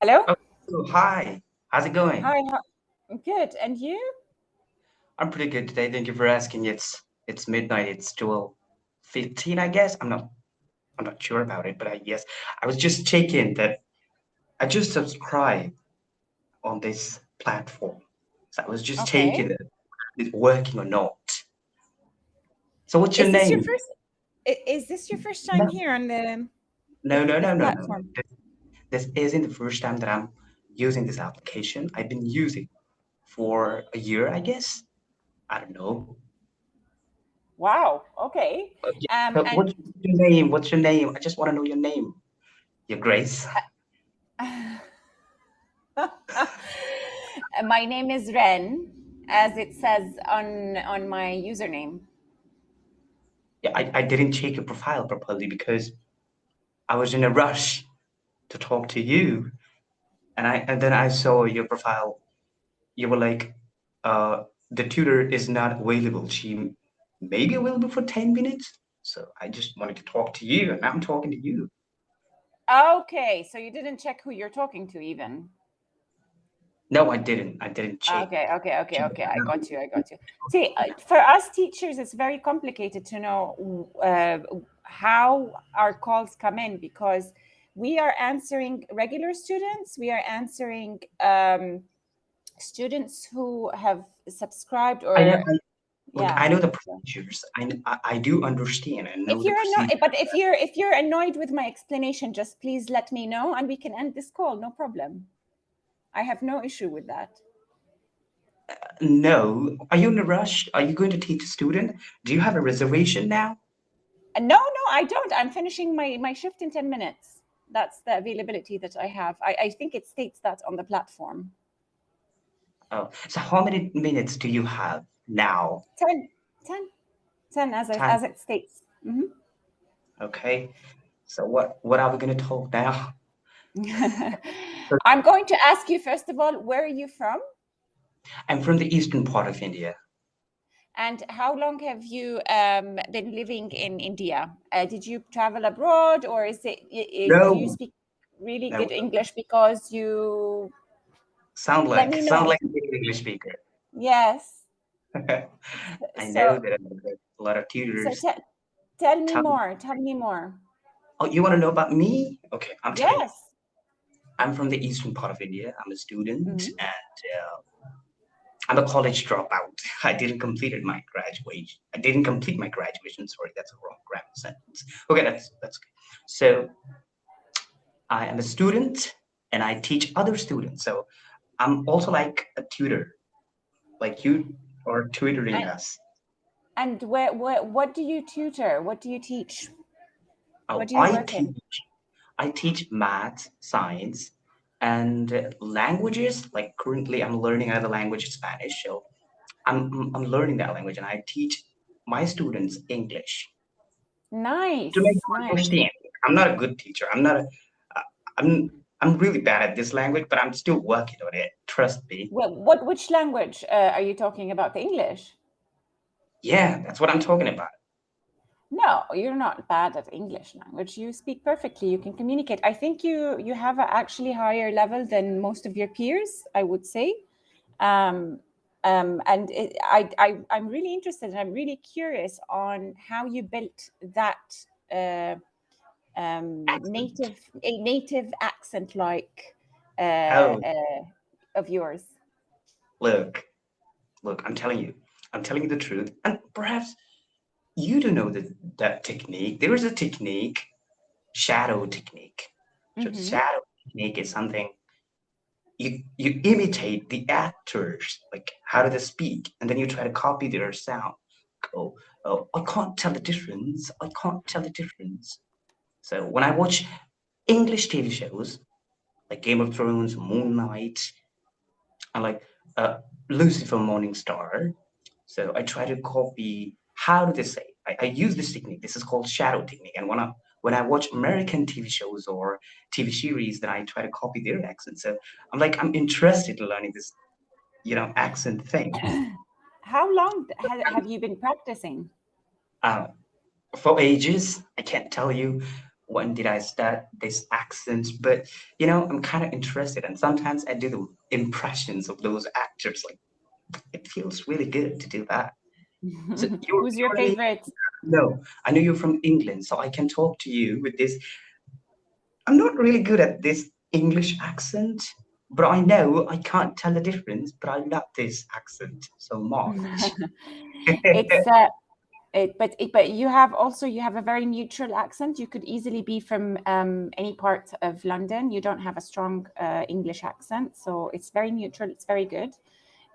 Hello? Oh, hi. How's it going? Hi, good. And you? I'm pretty good today. Thank you for asking. It's midnight. It's 12:15, I guess. I'm not sure about it, but I yes. I was just checking that I just subscribed on this platform. So I was just Okay. checking if it's working or not. So what's your Is this your name? first is this your first time No, here on no, no, this no, no, no. platform? This isn't the first time that I'm using this application. I've been using for a year, I guess. I don't know. Wow. Okay. Yeah. Um So and what's your name? What's your name? I just want to know your name. Your Grace. my name is Ren, as it says on my username. Yeah, I didn't check your profile properly because I was in a rush to talk to you, and then I saw your profile. You were like, the tutor is not available. She may be available for 10 minutes. So I just wanted to talk to you, and I'm talking to you. Okay, so you didn't check who you're talking to even. No, I didn't. I didn't check. Okay. I got you. I got you. See, for us teachers, it's very complicated to know how our calls come in because we are answering regular students, we are answering students who have subscribed I know. or Look, yeah. I know the So procedures. I do understand. I know if the you're procedure. annoyed, but if you're annoyed with my explanation, just please let me know and we can end this call. No problem. I have no issue with that. No. Are you in a rush? Are you going to teach a student? Do you have a reservation now? No, I don't. I'm finishing my shift in 10 minutes. That's the availability that I have. I think it states that on the platform. Oh, so how many minutes do you have now? 10, 10, 10 10. as it states. Okay. So what are we gonna talk now? I'm going to ask you, first of all, where are you from? I'm from the eastern part of India. And how long have you been living in India? Did you travel abroad, or do you No, speak really no. good English? Because you Sound let like me sound know. like a native English speaker. Yes. I know So that a lot of so tutors tell me tell me, more. Tell me more. oh, you want to know about me? Okay, I'm telling you. Yes. I'm from the eastern part of India. I'm a student Mhm. and I'm a college dropout. I didn't complete my graduation. I didn't complete my graduation. Sorry, that's a wrong grammar sentence. Okay, that's okay. So I am a student and I teach other students. So I'm also like a tutor, like you are tutoring And us. what do you tutor? What do you teach? What Oh, do you work in? I teach math, science, and languages. Like currently, I'm learning another language, Spanish. So I'm learning that language, and I teach my students English to make Nice, them nice. understand. I'm not a good teacher. I'm not a. I'm really bad at this language, but I'm still working on it. Trust me. Which language are you talking about? The English? Yeah, that's what I'm talking about. No, you're not bad at English language. You speak perfectly. You can communicate. I think you have a actually higher level than most of your peers, I would say. Um, and I'm really interested and I'm really curious on how you built that Accent. native accent like Oh, of yours. look, look. I'm telling you the truth, and perhaps you don't know that technique. There is a technique, shadow technique. So Mm-hmm. shadow technique is something you imitate the actors, like how do they speak, and then you try to copy their sound. Oh, oh, I can't tell the difference. I can't tell the difference. So when I watch English TV shows like Game of Thrones, Moon Knight, and like uh, Lucifer Morningstar, so I try to copy. How do they say? I use this technique. This is called shadow technique. And when I watch American TV shows or TV series, then I try to copy their accent. So I'm interested in learning this, accent thing. How long have you been practicing? Uh, for ages, I can't tell you. when did I start this accent? But I'm kind of interested, and sometimes I do the impressions of those actors. Like it feels really good to do that. So Who's your you're in the favorite? no, I know you're from England, so I can talk to you with this. I'm not really good at this English accent, but I know I can't tell the difference. But I love this accent so much. It's but you have a very neutral accent. You could easily be from any part of London. You don't have a strong English accent, so it's very neutral. It's very good.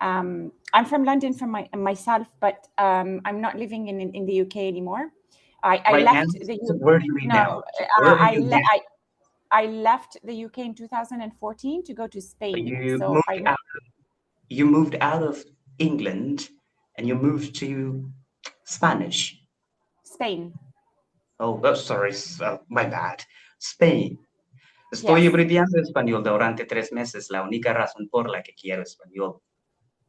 I'm from London from myself, but I'm not living in the UK anymore. I Right now, left the so U. where do you live No, now? Where are I, you le- now? I left the UK in 2014 to go to Spain. You So moved out. You moved out of England, and you moved to Spanish. Spain. Oh, sorry, my bad. Spain. Estoy Yes. aprendiendo español durante 3 meses, la única razón por la que quiero español.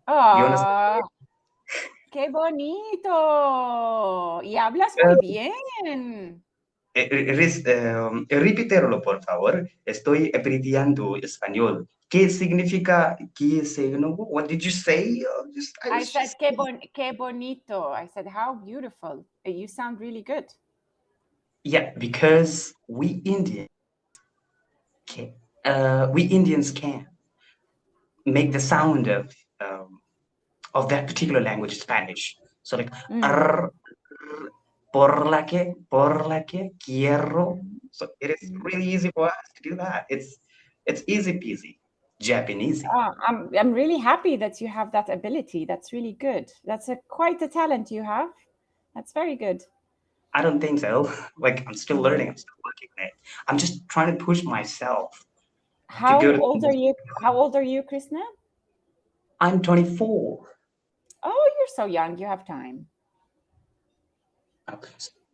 Yo no sé. Oh, qué bonito. Y hablas muy bien. Repítelo, por favor. Estoy aprendiendo español. ¿Qué significa? ¿Qué signo? What did you say? I I was said, just. qué bonito. I said, how beautiful. You sound really good. Yeah, because can, we Indians can make the sound of that particular language, Spanish. So like, Mm. "Arr, por la que quiero." So it is Mm. really easy for us to do that. It's easy peasy, Japanese. I'm really happy that you have that ability. That's really good. That's quite a talent you have. That's very good. I don't think so. Like I'm still Mm. learning. I'm still working on it. I'm just trying to push myself to How go to. old are you? How old are you, Krishna? I'm 24. Oh, you're so young. You have time.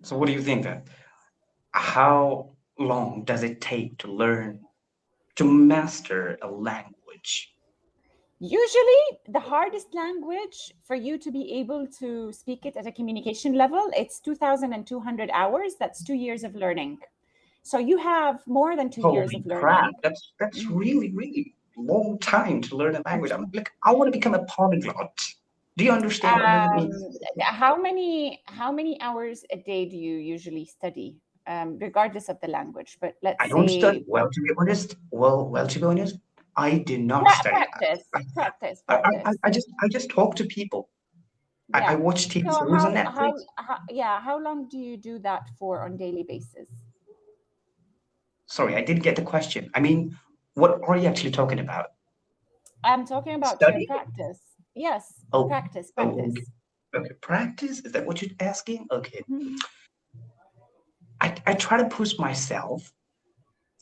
So what do you think then? How long does it take to learn to master a language? Usually, the hardest language for you to be able to speak it at a communication level, it's 2,200 hours. That's 2 years of learning. So you have more than 2 years Holy of crap! learning. That's Mhm. really really long time to learn a language. I'm like I want to become a polyglot. Do you understand what does it mean? How many hours a day do you usually study, regardless of the language? But let's I don't study. say Well, to be honest, to be honest, I did not study that. practice, practice, practice. I just talk to people. I Yeah. watch TV So shows on Netflix. how long do you do that for on daily basis? Sorry, I didn't get the question. I mean, what are you actually talking about? I'm talking about your Study? practice. Yes, Oh, practice, okay. practice. Okay, practice? Is that what you're asking? Okay. Mhm. I try to push myself.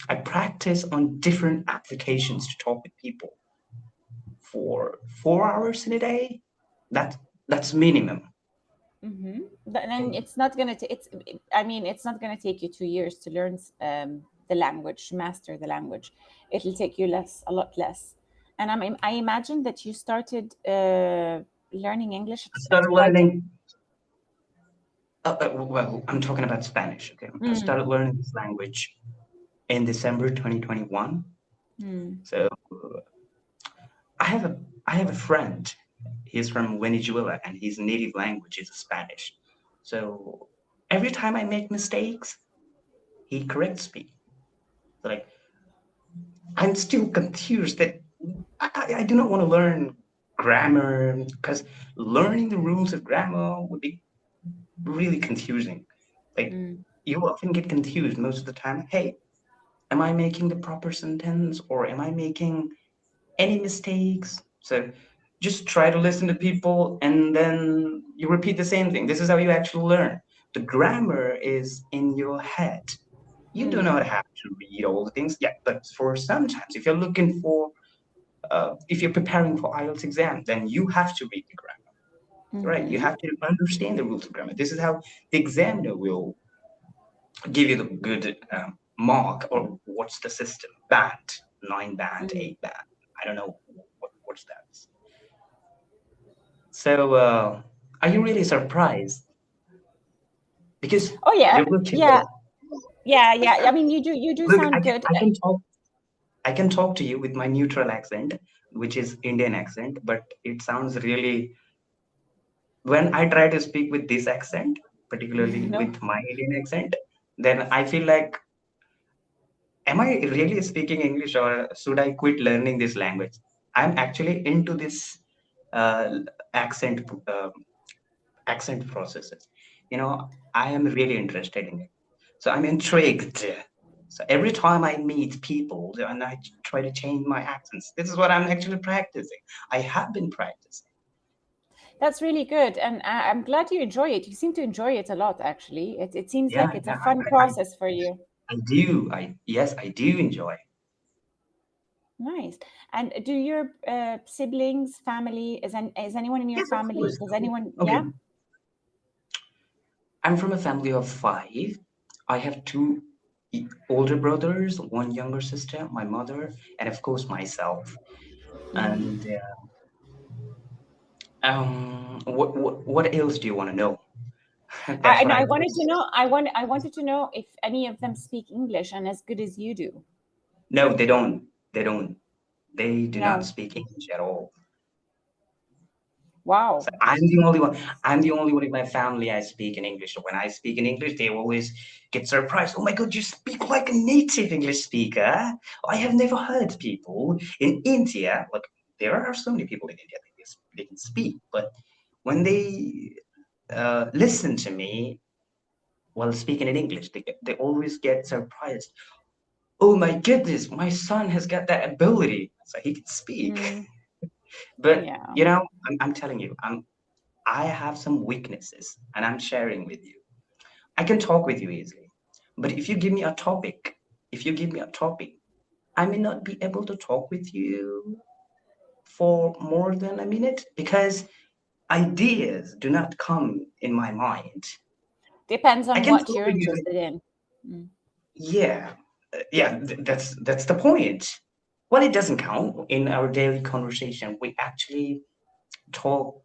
I practice on different applications to talk with people for 4 hours in a day. That that's minimum. Mm-hmm. Then it's not gonna. I mean, it's not gonna take you 2 years to learn the language, master the language. It'll take you a lot less. And I imagine that you started learning English I at started quite a. learning. Well, I'm talking about Spanish. Okay, I Mm, started learning this language in December 2021. mm, So I have a I have a friend. He's from Venezuela, and his native language is Spanish. So every time I make mistakes, he corrects me. So like I'm still confused that I do not want to learn grammar because learning the rules of grammar would be really confusing. Like mm, you often get confused most of the time. Hey, am I making the proper sentence or am I making any mistakes? So just try to listen to people and then you repeat the same thing. This is how you actually learn. The grammar is in your head. You do mm, not have to read all the things. Yeah, but for sometimes, if you're preparing for IELTS exam, then you have to read the grammar, right? You mm-hmm, have to understand the rules of grammar. This is how the examiner will give you the good mark or what's the system band, 9 band, mm. 8 band. I don't know what's that. So are you really surprised because Oh yeah, you're looking yeah. Yeah. I mean, you do Look, sound good. I can talk to you with my neutral accent, which is Indian accent, but it sounds really, when I try to speak with this accent, particularly No, with my Indian accent, then I feel like, am I really speaking English or should I quit learning this language? I'm actually into this uh, accent accent processes. I am really interested in it. So I'm intrigued. So every time I meet people and I try to change my accents, this is what I'm actually practicing. I have been practicing. that's really good, and I'm glad you enjoy it. You seem to enjoy it a lot, actually. It seems Yeah, like it's a yeah, fun process for you. I do. Yes, I do enjoy. Nice. And do your siblings, family, is anyone in your Yes, of family? course. Does anyone? Okay, Yeah. I'm from a family of five. I have two older brothers, one younger sister, my mother, and of course myself. And what else do you want to know? That's what No, I I would wanted say. to know. I wanted to know if any of them speak English and as good as you do. No, they don't. They don't. They do not No. speak English at all. So Wow. I'm the only one. I'm the only one in my family I speak in English. So when I speak in English, they always get surprised. Oh my God, you speak like a native English speaker. I have never heard people in India. Look, there are so many people in India they can speak, but when they listen to me while speaking in English, they always get surprised. Oh my goodness, my son has got that ability, so he can speak. Mm, But yeah. I'm telling you, I have some weaknesses, and I'm sharing with you. I can talk with you easily, but if you give me a topic, I may not be able to talk with you for more than a minute because ideas do not come in my mind. Depends I on can what talk you're with you. interested in. Mm. Yeah, that's the point. Well, it doesn't count in our daily conversation. We actually talk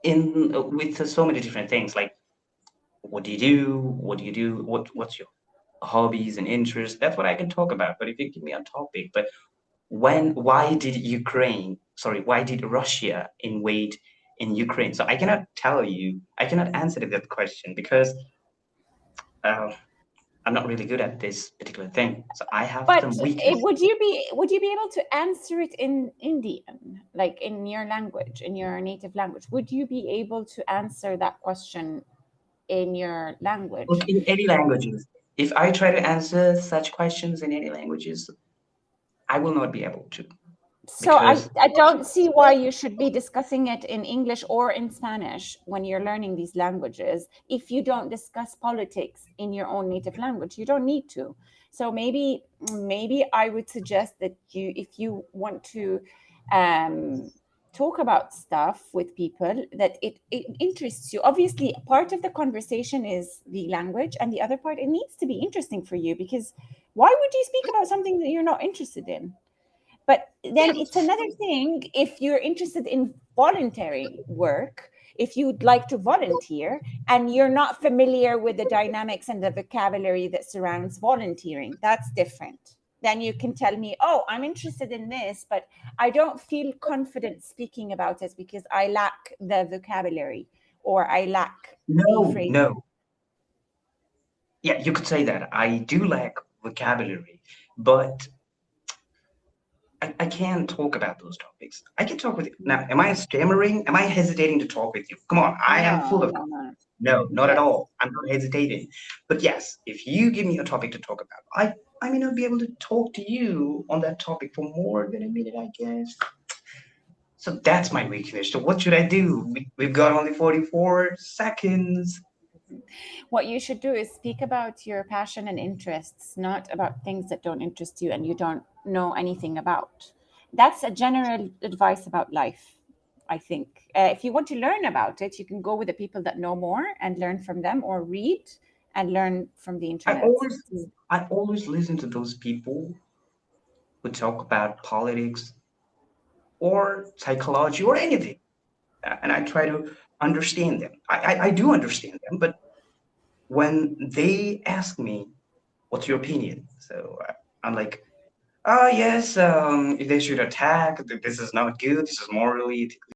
in with so many different things, like what do you do? What do you do? What's your hobbies and interests? That's what I can talk about. But if you give me a topic, but why did Russia invade in Ukraine? So I cannot tell you. I cannot answer that question because uh, I'm not really good at this particular thing. So I have But some weakness. would you be able to answer it in Indian, like in your language, in your native language? Would you be able to answer that question in your Look, language? in any languages, if I try to answer such questions in any languages, I will not be able to So because I don't see why you should be discussing it in English or in Spanish when you're learning these languages if you don't discuss politics in your own native language. You don't need to. So maybe I would suggest that if you want to um, talk about stuff with people that it interests you. Obviously, part of the conversation is the language, and the other part, it needs to be interesting for you because why would you speak about something that you're not interested in? But then it's another thing if you're interested in voluntary work, if you'd like to volunteer and you're not familiar with the dynamics and the vocabulary that surrounds volunteering, that's different. Then you can tell me, oh, I'm interested in this, but I don't feel confident speaking about it because I lack the vocabulary or I lack the no, phrase. no. Yeah, you could say that. I do lack vocabulary, but I can't talk about those topics. I can talk with you. Now, am I stammering? Am I hesitating to talk with you? Come on, I am full No, of. no, no. No, not at Yes. all. I'm not hesitating. But yes, if you give me a topic to talk about, I may not be able to talk to you on that topic for more than a minute, I guess. So that's my weakness. So what should I do? We've got only 44 seconds. What you should do is speak about your passion and interests, not about things that don't interest you and you don't know anything about. That's a general advice about life, I think. If you want to learn about it, you can go with the people that know more and learn from them, or read and learn from the I internet. always I always listen to those people who talk about politics or psychology or anything, and I try to understand them. I do understand them, but when they ask me, "What's your opinion?" So I'm like, "Oh yes, they should attack. This is not good. This is morally, ethically